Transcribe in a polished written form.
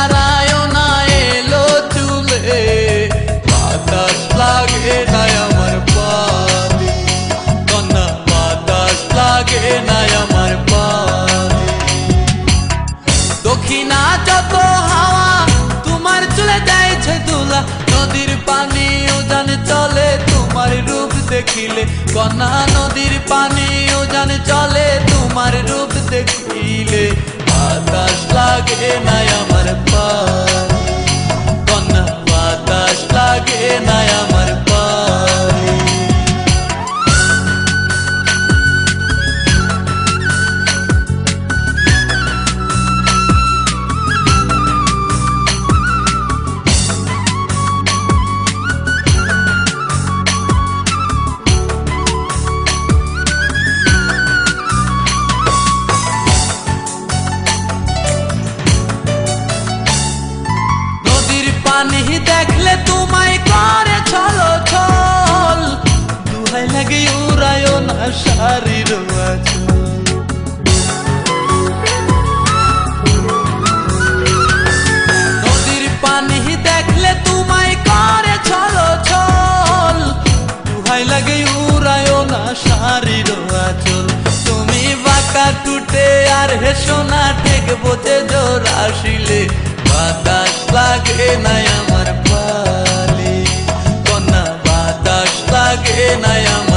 দাঁড়ায় না এলো চুলে, বাতাস লাগে না আমার পালে, কন্যা বাতাস লাগে না আমার পালে। দক্ষিণা যত হাওয়া তোমার চলে যাইছে দুলা, নদীর পানি উজান চলে তোমার রূপ দেখিলে, কন্যা নদীর পানি উজান চলে তোমার রূপ দেখিলে, বাতাস লাগে না আমার পালে, কন্যা বাতাস লাগে না আমার পালে। পানি দেখলে তোমায় করে ছলো ছল, দুহাই লাগে উড়ায় না শাড়ির আঁচল। নদীর পানি দেখলে তোমায় করে ছলো ছল, দুহাই লাগে উড়ায় না শাড়ির আঁচল। তুমি বাঁকা টুটে আর হেসো না ঠেক বোঝে জোর আসিলে, বাতাস লাগে না আমার পালে, কন্যা বাতাস লাগে না আমার